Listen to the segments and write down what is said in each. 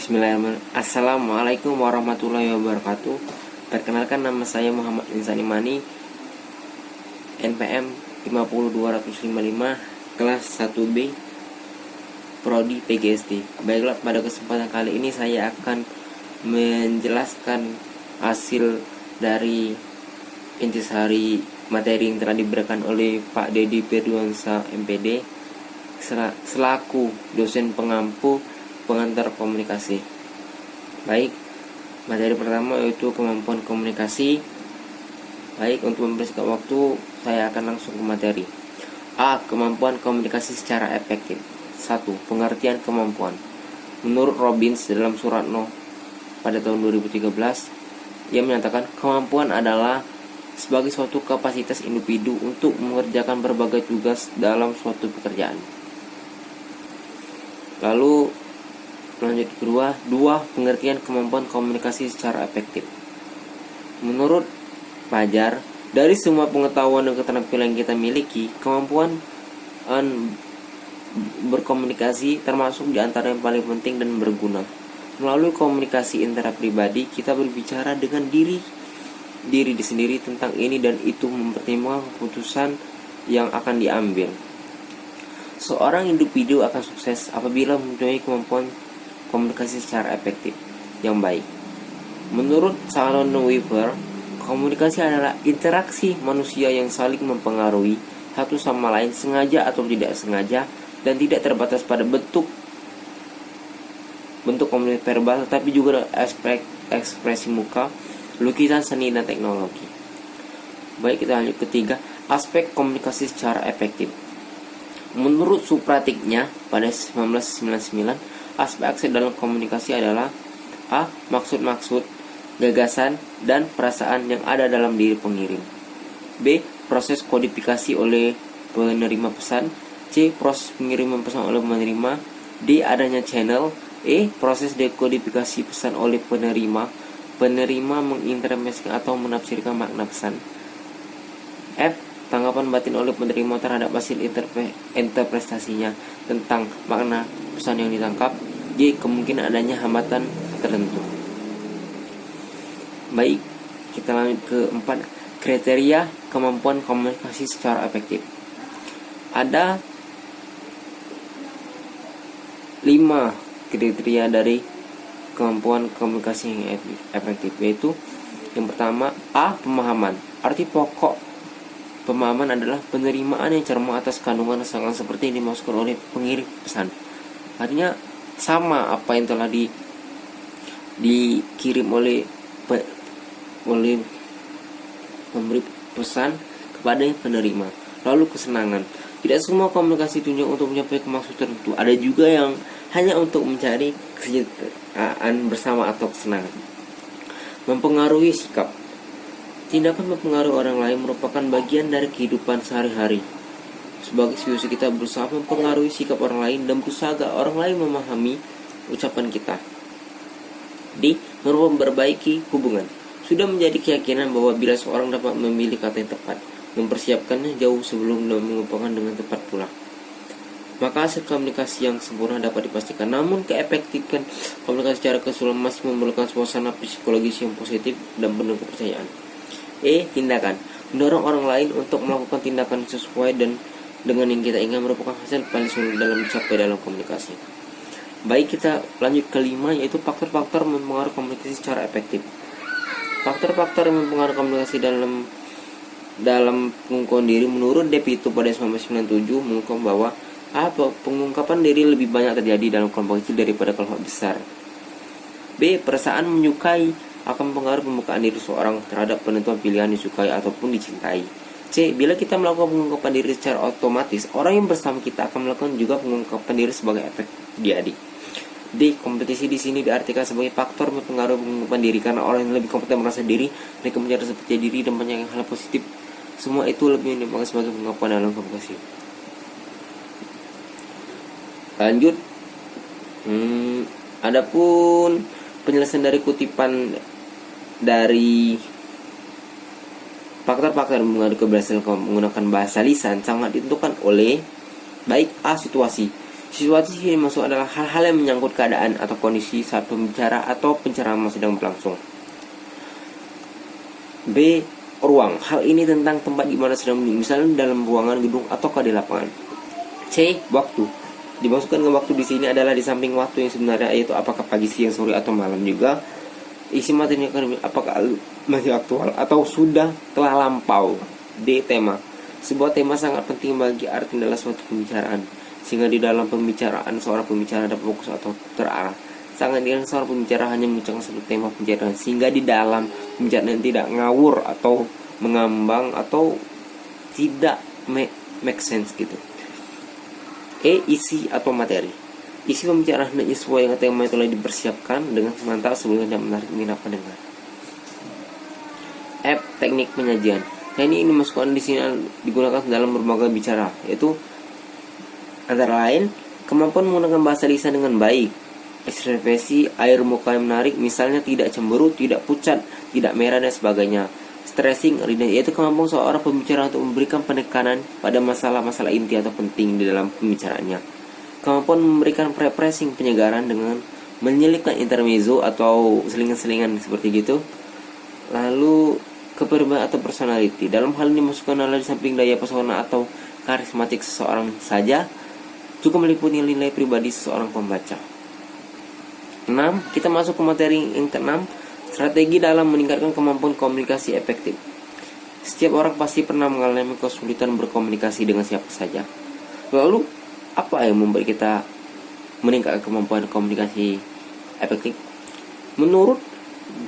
Bismillahirrahmanirrahim. Assalamualaikum warahmatullahi wabarakatuh. Perkenalkan, nama saya Muhammad Insani Mani, NPM 50255, kelas 1B, Prodi PGSD. Baiklah, pada kesempatan kali ini saya akan menjelaskan hasil dari intisari materi yang telah diberikan oleh Pak Dedi Firduansa MPD selaku dosen pengampu pengantar komunikasi. Baik, materi pertama yaitu kemampuan komunikasi. Baik, untuk mempersingkat waktu, saya akan langsung ke materi. A. Kemampuan komunikasi secara efektif. 1. Pengertian kemampuan. Menurut Robbins dalam surat No pada tahun 2013, ia menyatakan kemampuan adalah sebagai suatu kapasitas individu untuk mengerjakan berbagai tugas dalam suatu pekerjaan. Lalu lanjut kedua, 2. Pengertian kemampuan komunikasi secara efektif. Menurut Fajar, dari semua pengetahuan dan keterampilan yang kita miliki, kemampuan berkomunikasi termasuk di antara yang paling penting dan berguna. Melalui komunikasi intrapribadi, kita berbicara dengan diri sendiri tentang ini dan itu, mempertimbangkan keputusan yang akan diambil. Seorang individu akan sukses apabila mempunyai kemampuan komunikasi secara efektif yang baik. Menurut Salon Weaver, komunikasi adalah interaksi manusia yang saling mempengaruhi satu sama lain sengaja atau tidak sengaja, dan tidak terbatas pada bentuk komunikasi verbal, tetapi juga ekspresi muka, lukisan, seni, dan teknologi. Baik, kita lanjut ketiga, aspek komunikasi secara efektif. Menurut Supratiknya pada 1999, aspek dalam komunikasi adalah A. Maksud-maksud, gagasan, dan perasaan yang ada dalam diri pengirim. B. Proses kodifikasi oleh penerima pesan. C. Proses pengiriman pesan oleh penerima. D. Adanya channel. E. Proses dekodifikasi pesan oleh penerima. Penerima menginterpretasikan atau menafsirkan makna pesan. F. Tanggapan batin oleh penerima terhadap hasil interpretasinya tentang makna pesan yang ditangkap. G. Kemungkinan adanya hambatan tertentu. Baik, kita lanjut ke 4. Kriteria kemampuan komunikasi secara efektif. Ada 5 kriteria dari kemampuan komunikasi yang efektif, yaitu yang pertama, A. Pemahaman. Arti pokok pemahaman adalah penerimaan yang cermat atas kandungan rangsangan seperti yang dimaksudkan oleh pengirim pesan. Artinya sama apa yang telah dikirim oleh pemberi pesan kepada penerima. Lalu kesenangan. Tidak semua komunikasi tunjuk untuk menyampaikan maksud tertentu. Ada juga yang hanya untuk mencari kesejahteraan bersama atau kesenangan. Mempengaruhi sikap. Tindakan mempengaruhi orang lain merupakan bagian dari kehidupan sehari-hari. Sebagai solusi, kita berusaha mempengaruhi sikap orang lain dan berusaha agar orang lain memahami ucapan kita. D. Memperbaiki hubungan. Sudah menjadi keyakinan bahwa bila seorang dapat memilih kata yang tepat, mempersiapkannya jauh sebelum dan mengumpulkan dengan tepat pula, maka hasil komunikasi yang sempurna dapat dipastikan. Namun keefektifan komunikasi secara keseluruhan masih memerlukan suasana psikologis yang positif dan penuh kepercayaan. E. Tindakan. Mendorong orang lain untuk melakukan tindakan sesuai dan dengan yang kita inginkan merupakan hasil paling sulit dalam dicapai dalam komunikasi. Baik, kita lanjut ke 5, yaitu faktor-faktor mempengaruhi komunikasi secara efektif. Faktor-faktor yang mempengaruhi komunikasi dalam pengukuhan diri menurut Depito pada 1997 mengungkapkan bahwa pengungkapan diri lebih banyak terjadi dalam kelompok kecil daripada kelompok besar. B. Perasaan menyukai akan mempengaruhi pembukaan diri seorang terhadap penentuan pilihan disukai ataupun dicintai. C. Bila kita melakukan pengungkapan diri secara otomatis, orang yang bersama kita akan melakukan juga pengungkapan diri sebagai efek diadik. D. Kompetisi di sini diartikan sebagai faktor mempengaruhi pengungkapan diri, karena orang yang lebih kompeten merasa diri, mereka mencari seperti diri dan banyak hal positif. Semua itu lebih dipakai sebagai pengungkapan dalam komunikasi. Lanjut. Adapun penjelasan dari kutipan dari faktor-faktor mengenai keberhasilan menggunakan bahasa lisan sangat ditentukan oleh baik A. Situasi. Situasi yang masuk adalah hal-hal yang menyangkut keadaan atau kondisi saat pembicara atau pencerahan sedang berlangsung. B. Ruang. Hal ini tentang tempat di mana sedang misalnya dalam ruangan, gedung, atau di lapangan. C. Waktu. Dimasukkan ke waktu di sini adalah di samping waktu yang sebenarnya, yaitu apakah pagi, siang, sore, atau malam juga. Isi materi apakah masih aktual atau sudah telah lampau. D. Tema. Sebuah tema sangat penting bagi arti dalam suatu pembicaraan, sehingga di dalam pembicaraan seorang pembicara dapat fokus atau terarah. Sangat jarang seorang pembicara hanya mengucapkan satu tema pembicaraan, sehingga di dalam pembicaraan tidak ngawur atau mengambang atau tidak make sense gitu. E. Isi atau materi. Isi pembicaraan hendaknya sesuai dengan tema yang telah dipersiapkan dengan mantap sebelumnya dan menarik minat pendengar. F. Teknik penyajian. Ini masukkan di sini digunakan dalam berbagai bicara, yaitu antara lain kemampuan menggunakan bahasa lisan dengan baik, ekspresi air muka yang menarik, misalnya tidak cemberut, tidak pucat, tidak merah, dan sebagainya. Stressing, yaitu kemampuan seorang pembicara untuk memberikan penekanan pada masalah-masalah inti atau penting di dalam pembicaraannya. Kemampuan memberikan prepressing, penyegaran dengan menyelipkan intermezzo atau selingan-selingan seperti gitu. Lalu kepribadian atau personality. Dalam hal ini masukkan adalah di samping daya pesona atau karismatik seseorang saja, juga meliputi nilai pribadi seseorang pembaca. 6. Kita masuk ke materi yang ke-6. Strategi dalam meningkatkan kemampuan komunikasi efektif. Setiap orang pasti pernah mengalami kesulitan berkomunikasi dengan siapa saja. Lalu, apa yang membuat kita meningkatkan kemampuan komunikasi efektif? Menurut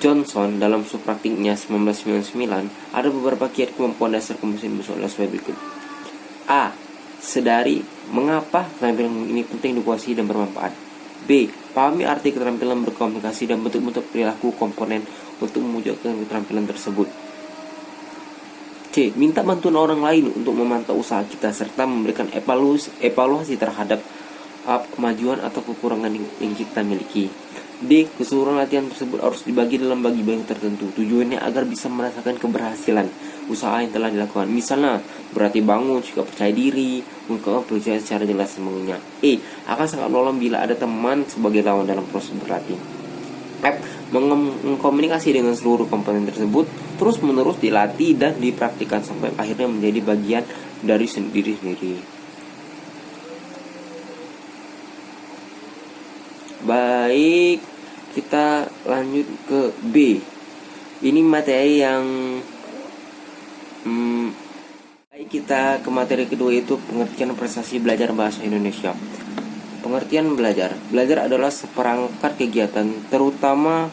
Johnson dalam subpraktiknya 1999, ada beberapa kiat kemampuan dasar komunikasi misalnya sebagai berikut. A. Sadari mengapa keterampilan ini penting dikuasai dan bermanfaat. B. Pahami arti keterampilan berkomunikasi dan bentuk-bentuk perilaku komponen untuk mewujudkan keterampilan tersebut. C. Minta bantuan orang lain untuk memantau usaha kita serta memberikan evaluasi terhadap kemajuan atau kekurangan yang kita miliki. D. Keseluruhan latihan tersebut harus dibagi dalam bagi-bagi tertentu. Tujuannya agar bisa merasakan keberhasilan usaha yang telah dilakukan. Misalnya, berarti bangun, juga percaya diri, mengungkapkan percaya secara jelas semuanya. E. Akan sangat menolong bila ada teman sebagai lawan dalam proses berlatih. F. Mengkomunikasi dengan seluruh komponen tersebut terus-menerus dilatih dan dipraktikkan sampai akhirnya menjadi bagian dari sendiri-sendiri. Baik, kita lanjut ke B. Ini materi yang baik, kita ke materi kedua, itu pengertian prestasi belajar bahasa Indonesia. Pengertian belajar. Belajar adalah seperangkat kegiatan, terutama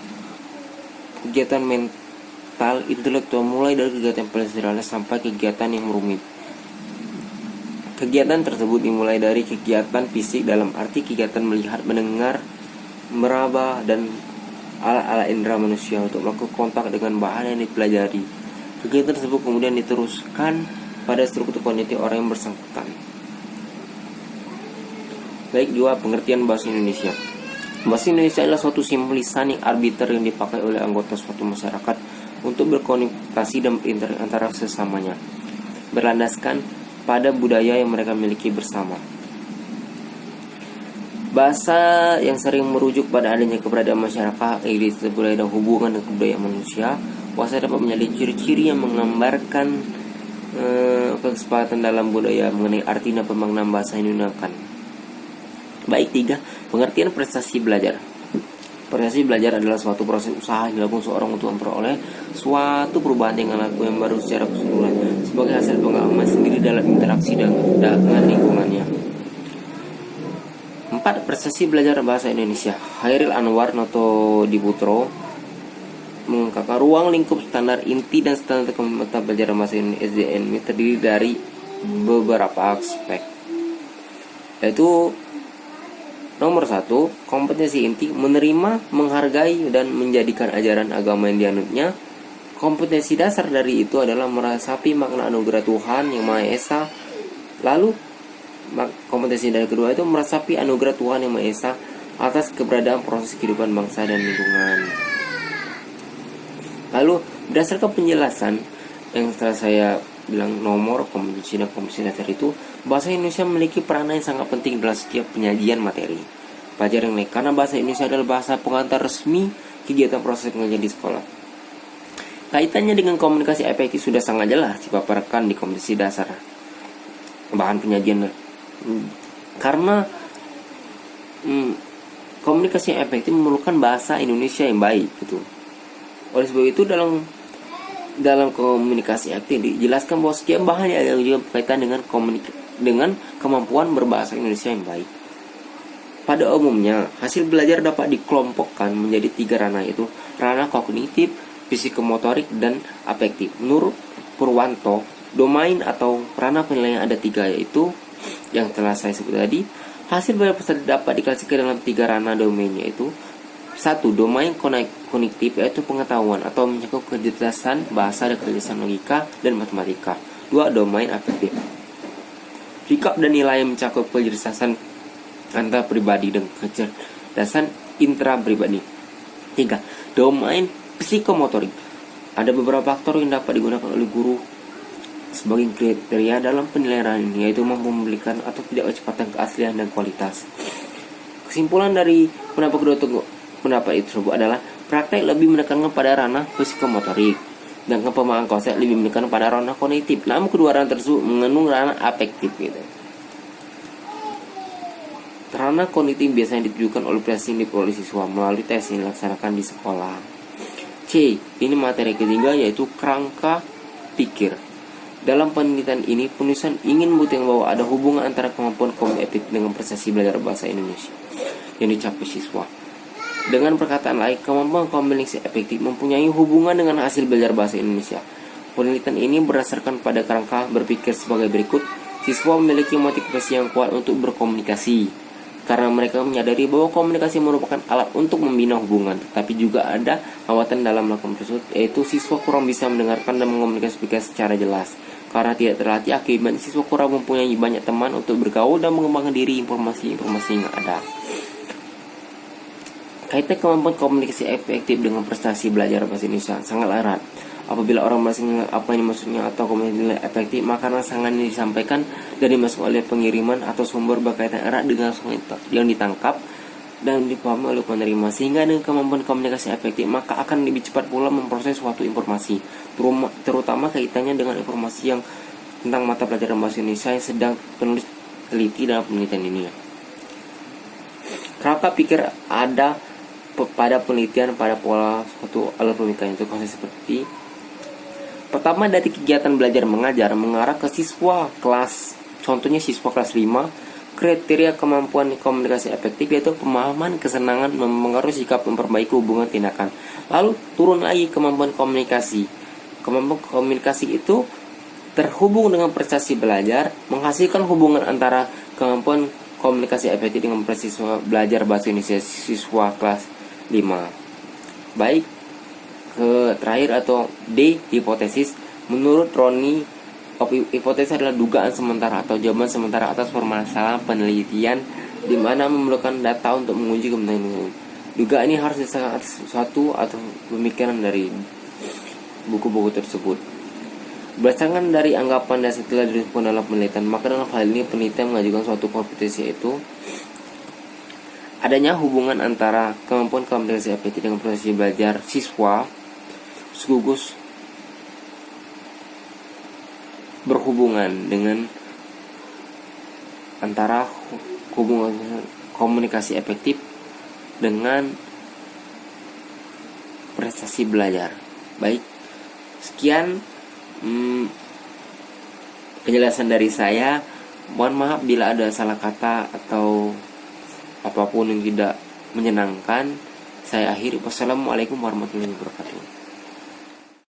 kegiatan mental, intelektual, mulai dari kegiatan pelajaran sampai kegiatan yang rumit. Kegiatan tersebut dimulai dari kegiatan fisik dalam arti kegiatan melihat, mendengar, meraba, dan alat-alat indera manusia untuk melakukan kontak dengan bahan yang dipelajari. Kegiatan tersebut kemudian diteruskan pada struktur kognitif orang yang bersangkutan. Baik, dua, pengertian bahasa Indonesia. Bahasa Indonesia adalah suatu simbol lisan yang arbiter yang dipakai oleh anggota suatu masyarakat untuk berkomunikasi dan berinteraksi antara sesamanya, berlandaskan pada budaya yang mereka miliki bersama. Bahasa yang sering merujuk pada adanya keberadaan masyarakat, identitas budaya dan hubungan dengan kebudayaan manusia. Bahasa dapat menjadi ciri-ciri yang menggambarkan kesepakatan dalam budaya mengenai arti dan pemaknaan bahasa yang digunakan. Baik, 3. Pengertian prestasi belajar. Prestasi belajar adalah suatu proses usaha yang dilakukan seorang untuk memperoleh suatu perubahan tingkah laku yang baru secara keseluruhan sebagai hasil pengalaman sendiri dalam interaksi dengan lingkungannya. 4. Prestasi belajar bahasa Indonesia. Hairil Anwar Noto Diputro mengungkapkan ruang lingkup standar inti dan standar mata pelajaran bahasa Indonesia SDN ini terdiri dari beberapa aspek, yaitu nomor 1, kompetensi inti, menerima, menghargai, dan menjadikan ajaran agama yang dianutnya. Kompetensi dasar dari itu adalah meresapi makna anugerah Tuhan yang Maha Esa. Lalu kompetensi dari kedua itu meresapi anugerah Tuhan yang Maha Esa atas keberadaan proses kehidupan bangsa dan lingkungan. Lalu berdasarkan penjelasan yang setelah saya bilang nomor kompetensi dan kompetensi dasar itu, bahasa Indonesia memiliki peranan yang sangat penting dalam setiap penyajian materi pelajaran yang lain, karena bahasa Indonesia adalah bahasa pengantar resmi kegiatan proses pengajaran di sekolah. Kaitannya dengan komunikasi efektif sudah sangat jelas dipaparkan di kompetensi dasar bahan penyajian, karena komunikasi yang efektif memerlukan bahasa Indonesia yang baik gitu. Oleh sebab itu dalam komunikasi efektif dijelaskan bahwa setiap bahan yang juga berkaitan dengan kemampuan berbahasa Indonesia yang baik. Pada umumnya, hasil belajar dapat dikelompokkan menjadi 3 ranah, yaitu ranah kognitif, psikomotorik, dan afektif. Menurut Purwanto, domain atau ranah penilaian ada 3, yaitu yang telah saya sebut tadi. Hasil belajar peserta dapat diklasifikasikan dalam 3 ranah domainnya, yaitu 1. Domain kognitif, yaitu pengetahuan atau mencakup kecerdasan bahasa dan kecerdasan logika dan matematika. 2. Domain afektif, sikap dan nilai yang mencakup kecerdasan antar pribadi dan kecerdasan intra-pribadi. 3. Domain psikomotorik, ada beberapa faktor yang dapat digunakan oleh guru sebagai kriteria dalam penilaian ini, yaitu mampu memberikan atau tidak kecepatan, keaslian, dan kualitas. Kesimpulan dari pendapat itu adalah praktek lebih menekankan pada ranah psikomotorik dan pemahaman konsep lebih menekankan pada ranah kognitif. Namun kedua ranah tersebut mengandung ranah afektif gitu. Ranah kognitif biasanya ditujukan oleh oleh siswa melalui tes yang dilaksanakan di sekolah. C. Ini materi ketiga, yaitu kerangka pikir. Dalam penelitian ini, penulisan ingin membuktikan bahwa ada hubungan antara kemampuan kognitif dengan prestasi belajar bahasa Indonesia yang dicapai siswa. Dengan perkataan lain, kemampuan komunikasi efektif mempunyai hubungan dengan hasil belajar bahasa Indonesia. Penelitian ini berdasarkan pada kerangka berpikir sebagai berikut. Siswa memiliki motivasi yang kuat untuk berkomunikasi karena mereka menyadari bahwa komunikasi merupakan alat untuk membina hubungan, tetapi juga ada hambatan dalam melakukan tersebut, yaitu siswa kurang bisa mendengarkan dan mengomunikasikan secara jelas. Karena tidak terlatih, akibatnya siswa kurang mempunyai banyak teman untuk bergaul dan mengembangkan diri informasi-informasi yang ada. Kaitan kemampuan komunikasi efektif dengan prestasi belajar bahasa Indonesia sangat erat. Apabila orang masih mengenal apa yang maksudnya atau komunikasi efektif, maka rangsangan yang disampaikan dari masuk oleh pengiriman atau sumber berkaitan erat dengan yang ditangkap dan dipahami oleh penerima. Sehingga dengan kemampuan komunikasi efektif, maka akan lebih cepat pula memproses suatu informasi, terutama kaitannya dengan informasi yang tentang mata pelajaran bahasa Indonesia yang sedang penulis teliti dalam penelitian ini. Kerangka pikir ada pada penelitian pada pola suatu alur pemikiran, itu konsep seperti: pertama, dari kegiatan belajar mengajar mengarah ke siswa kelas, contohnya siswa kelas 5, kriteria kemampuan komunikasi efektif yaitu pemahaman, kesenangan, mempengaruhi sikap, memperbaiki hubungan, tindakan. Lalu turun lagi kemampuan komunikasi. Kemampuan komunikasi itu terhubung dengan prestasi belajar, menghasilkan hubungan antara kemampuan komunikasi efektif dengan prestasi belajar bahasa Indonesia siswa kelas 5. Baik, ke terakhir atau D, hipotesis. Menurut Roni, hipotesis adalah dugaan sementara atau jawaban sementara atas permasalahan penelitian di mana memerlukan data untuk menguji kebenaran. Dugaan ini harus disahkan atas suatu atau pemikiran dari buku-buku tersebut. Berdasarkan dari anggapan dan setelah dilakukan dalam penelitian, maka dalam hal ini penelitian mengajukan suatu hipotesis, yaitu adanya hubungan antara kemampuan komunikasi efektif dengan prestasi belajar siswa sekaligus berhubungan dengan antara hubungan komunikasi efektif dengan prestasi belajar. Baik, sekian penjelasan dari saya. Mohon maaf bila ada salah kata atau apapun yang tidak menyenangkan. Saya akhiri. Wassalamualaikum warahmatullahi wabarakatuh.